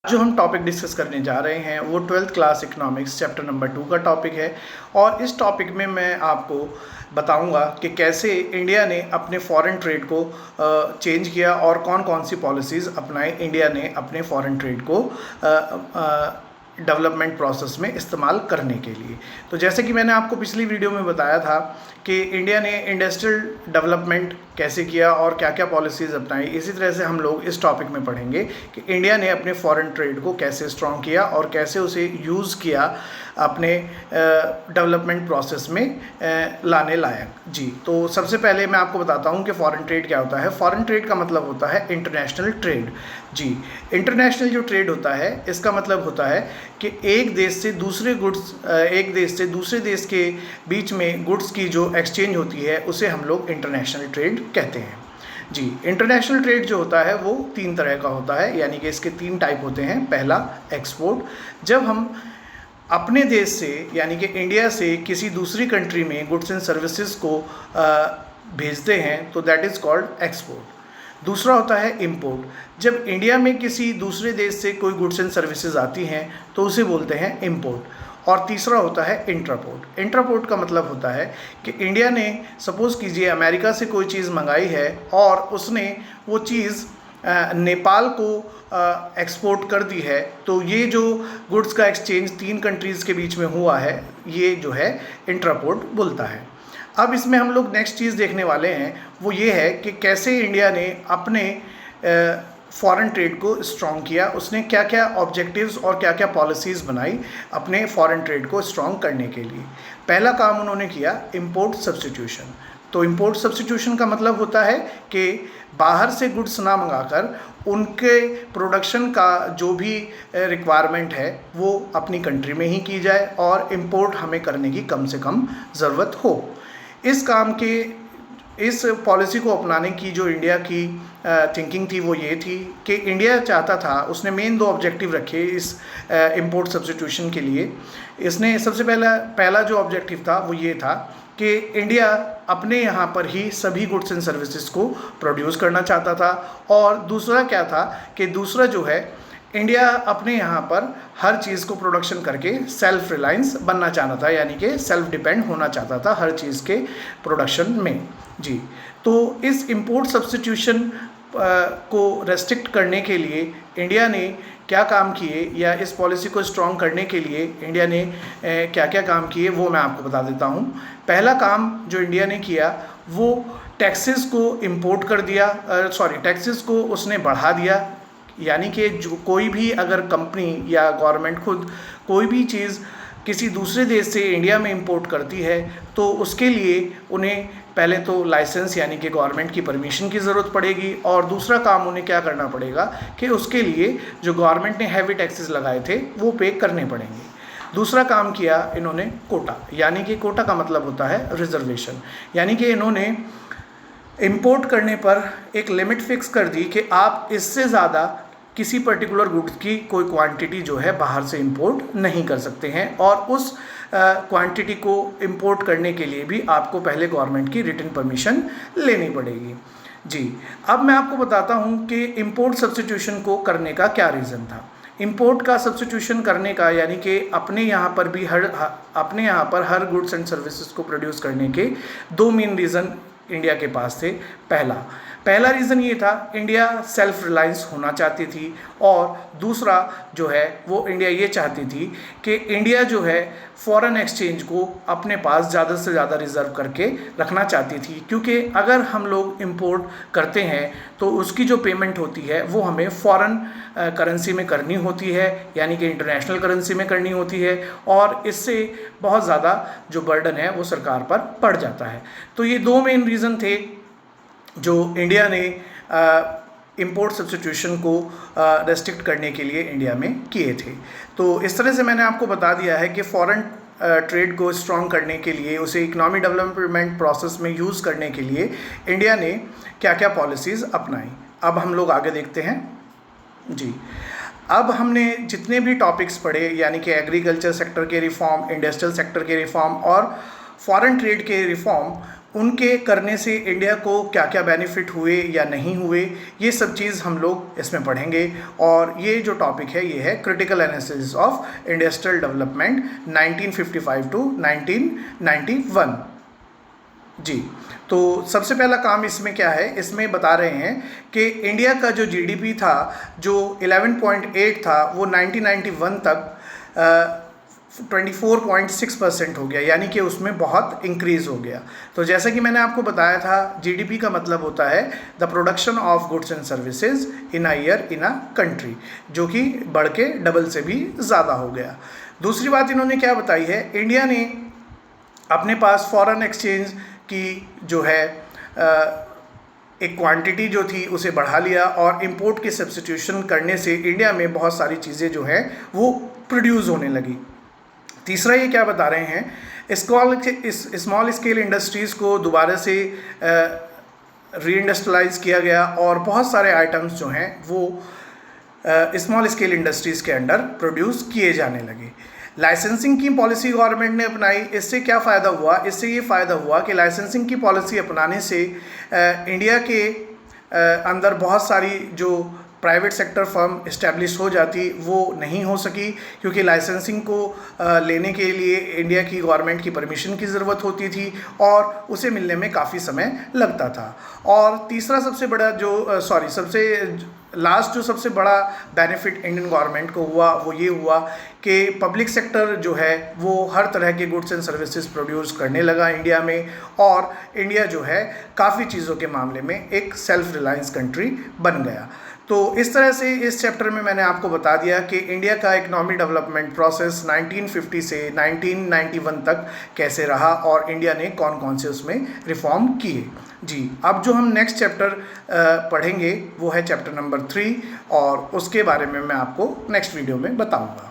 जो हम topic discuss करने जा रहे हैं वो 12th class economics chapter number 2 का टॉपिक है। और इस टॉपिक में मैं आपको बताऊंगा कि कैसे इंडिया ने अपने फॉरेन ट्रेड को चेंज किया और कौन कौन सी पॉलिसीज़ अपनाई इंडिया ने अपने फॉरेन ट्रेड को डेवलपमेंट प्रोसेस में इस्तेमाल करने के लिए। तो जैसे कि मैंने आपको पिछली वीडियो में बताया था कि इंडिया ने इंडस्ट्रियल डेवलपमेंट कैसे किया और क्या क्या पॉलिसीज़ अपनाई, इसी तरह से हम लोग इस टॉपिक में पढ़ेंगे कि इंडिया ने अपने फॉरेन ट्रेड को कैसे स्ट्रॉन्ग किया और कैसे उसे यूज़ किया अपने डेवलपमेंट प्रोसेस में लाने लायक। जी, तो सबसे पहले मैं आपको बताता हूँ कि फॉरेन ट्रेड क्या होता है। फॉरेन ट्रेड का मतलब होता है इंटरनेशनल ट्रेड। जी, इंटरनेशनल जो ट्रेड होता है इसका मतलब होता है कि एक देश से दूसरे देश के बीच में गुड्स की जो एक्सचेंज होती है उसे हम लोग इंटरनेशनल ट्रेड कहते हैं। जी, इंटरनेशनल ट्रेड जो होता है वो 3 तरह का होता है, यानी कि इसके 3 टाइप होते हैं। पहला, एक्सपोर्ट। जब हम अपने देश से यानी कि इंडिया से किसी दूसरी कंट्री में गुड्स एंड सर्विसेज को भेजते हैं तो दैट इज़ कॉल्ड एक्सपोर्ट। दूसरा होता है इंपोर्ट। जब इंडिया में किसी दूसरे देश से कोई गुड्स एंड सर्विसेज आती हैं तो उसे बोलते हैं इंपोर्ट। और तीसरा होता है इंट्रापोर्ट। इंट्रापोर्ट का मतलब होता है कि इंडिया ने सपोज़ कीजिए अमेरिका से कोई चीज़ मंगाई है और उसने वो चीज़ नेपाल को एक्सपोर्ट कर दी है, तो ये जो गुड्स का एक्सचेंज 3 कंट्रीज़ के बीच में हुआ है ये जो है इंट्रापोर्ट बोलता है। अब इसमें हम लोग नेक्स्ट चीज़ देखने वाले हैं वो ये है कि कैसे इंडिया ने अपने फॉरेन ट्रेड को स्ट्रॉन्ग किया, उसने क्या क्या ऑब्जेक्टिव्स और क्या क्या पॉलिसीज़ बनाई अपने फॉरेन ट्रेड को स्ट्रॉन्ग करने के लिए। पहला काम उन्होंने किया इंपोर्ट सब्स्टिट्यूशन। तो इंपोर्ट सब्स्टिट्यूशन का मतलब होता है कि बाहर से गुड्स ना मंगाकर उनके प्रोडक्शन का जो भी रिक्वायरमेंट है वो अपनी कंट्री में ही की जाए और इंपोर्ट हमें करने की कम से कम ज़रूरत हो। इस पॉलिसी को अपनाने की जो इंडिया की थिंकिंग थी वो ये थी कि इंडिया चाहता था, उसने मेन 2 ऑब्जेक्टिव रखे इस इंपोर्ट सब्स्टिट्यूशन के लिए। इसने सबसे पहला जो ऑब्जेक्टिव था वो ये था कि इंडिया अपने यहाँ पर ही सभी गुड्स एंड सर्विसेज को प्रोड्यूस करना चाहता था। और दूसरा क्या था कि दूसरा जो है इंडिया अपने यहाँ पर हर चीज़ को प्रोडक्शन करके सेल्फ रिलायंस बनना चाहता था, यानी कि सेल्फ डिपेंड होना चाहता था हर चीज़ के प्रोडक्शन में। जी, तो इस इंपोर्ट सब्स्टिट्यूशन को रेस्ट्रिक्ट करने के लिए इंडिया ने क्या काम किए या इस पॉलिसी को स्ट्रॉन्ग करने के लिए इंडिया ने क्या क्या काम किए वो मैं आपको बता देता हूँ। पहला काम जो इंडिया ने किया वो टैक्सेस को इम्पोर्ट कर दिया, टैक्सेस को उसने बढ़ा दिया। यानी कि जो कोई भी अगर कंपनी या गवर्नमेंट खुद कोई भी चीज़ किसी दूसरे देश से इंडिया में इंपोर्ट करती है तो उसके लिए उन्हें पहले तो लाइसेंस यानी कि गवर्नमेंट की परमिशन की ज़रूरत पड़ेगी, और दूसरा काम उन्हें क्या करना पड़ेगा कि उसके लिए जो गवर्नमेंट ने हैवी टैक्सेस लगाए थे वो पे करने पड़ेंगे। दूसरा काम किया इन्होंने कोटा, यानी कि कोटा का मतलब होता है रिजर्वेशन। यानी कि इन्होंने इंपोर्ट करने पर एक लिमिट फिक्स कर दी कि आप इससे ज़्यादा किसी पर्टिकुलर गुड्स की कोई क्वांटिटी जो है बाहर से इंपोर्ट नहीं कर सकते हैं, और उस क्वांटिटी को इंपोर्ट करने के लिए भी आपको पहले गवर्नमेंट की रिटन परमिशन लेनी पड़ेगी। जी, अब मैं आपको बताता हूँ कि इंपोर्ट सब्स्टिट्यूशन को करने का क्या रीज़न था। इंपोर्ट का सब्स्टिट्यूशन करने का यानी कि अपने यहाँ पर हर गुड्स एंड सर्विसेज को प्रोड्यूस करने के 2 मेन रीज़न इंडिया के पास थे। पहला रीज़न ये था, इंडिया सेल्फ रिलायंस होना चाहती थी, और दूसरा जो है वो इंडिया ये चाहती थी कि इंडिया जो है फॉरेन एक्सचेंज को अपने पास ज़्यादा से ज़्यादा रिज़र्व करके रखना चाहती थी, क्योंकि अगर हम लोग इंपोर्ट करते हैं तो उसकी जो पेमेंट होती है वो हमें फॉरेन करेंसी में करनी होती है, यानी कि इंटरनेशनल करेंसी में करनी होती है, और इससे बहुत ज़्यादा जो बर्डन है वो सरकार पर पड़ जाता है। तो ये 2 मेन रीज़न थे जो इंडिया ने इंपोर्ट सब्स्टिट्यूशन को रेस्ट्रिक्ट करने के लिए इंडिया में किए थे। तो इस तरह से मैंने आपको बता दिया है कि फॉरेन ट्रेड को स्ट्रॉन्ग करने के लिए, उसे इकोनॉमिक डेवलपमेंट प्रोसेस में यूज़ करने के लिए इंडिया ने क्या क्या पॉलिसीज़ अपनाई। अब हम लोग आगे देखते हैं। जी, अब हमने जितने भी टॉपिक्स पढ़े, यानी कि एग्रीकल्चर सेक्टर के रिफॉर्म, इंडस्ट्रियल सेक्टर के रिफॉर्म और फॉरेन ट्रेड के रिफॉर्म, उनके करने से इंडिया को क्या क्या बेनिफिट हुए या नहीं हुए, ये सब चीज़ हम लोग इसमें पढ़ेंगे। और ये जो टॉपिक है ये है critical analysis of industrial development 1955 to 1991। जी, तो सबसे पहला काम इसमें क्या है, इसमें बता रहे हैं कि इंडिया का जो जीडीपी था जो 11.8 था वो 1991 तक 24.6% हो गया, यानी कि उसमें बहुत इंक्रीज़ हो गया। तो जैसा कि मैंने आपको बताया था, जीडीपी का मतलब होता है the production of goods and services in a year in a country, जो कि बढ़ के डबल से भी ज़्यादा हो गया। दूसरी बात इन्होंने क्या बताई है, इंडिया ने अपने पास फॉरेन एक्सचेंज की जो है एक क्वांटिटी जो थी उसे बढ़ा लिया और इंपोर्ट के सब्स्टिट्यूशन करने से इंडिया में बहुत सारी चीज़ें जो हैं वो प्रोड्यूस होने लगी। तीसरा ये क्या बता रहे हैं, स्मॉल स्केल इंडस्ट्रीज़ को दोबारा से री इंडस्ट्रियलाइज किया गया और बहुत सारे आइटम्स जो हैं वो स्मॉल स्केल इंडस्ट्रीज़ के अंडर प्रोड्यूस किए जाने लगे। लाइसेंसिंग की पॉलिसी गवर्नमेंट ने अपनाई, इससे क्या फ़ायदा हुआ, इससे ये फ़ायदा हुआ कि लाइसेंसिंग की पॉलिसी अपनाने से इंडिया के अंदर बहुत सारी जो प्राइवेट सेक्टर फर्म इस्टेब्लिश हो जाती वो नहीं हो सकी, क्योंकि लाइसेंसिंग को लेने के लिए इंडिया की गवर्नमेंट की परमिशन की ज़रूरत होती थी और उसे मिलने में काफ़ी समय लगता था। और तीसरा सबसे बड़ा जो सबसे लास्ट जो सबसे बड़ा बेनिफिट इंडियन गवर्नमेंट को हुआ वो ये हुआ कि पब्लिक सेक्टर जो है वो हर तरह के गुड्स एंड सर्विसेज प्रोड्यूस करने लगा इंडिया में, और इंडिया जो है काफ़ी चीज़ों के मामले में एक सेल्फ रिलायंस कंट्री बन गया। तो इस तरह से इस चैप्टर में मैंने आपको बता दिया कि इंडिया का इकोनॉमिक डेवलपमेंट प्रोसेस 1950 से 1991 तक कैसे रहा और इंडिया ने कौन कौन से उसमें रिफॉर्म किए। जी, अब जो हम नेक्स्ट चैप्टर पढ़ेंगे वो है चैप्टर नंबर 3, और उसके बारे में मैं आपको नेक्स्ट वीडियो में बताऊंगा।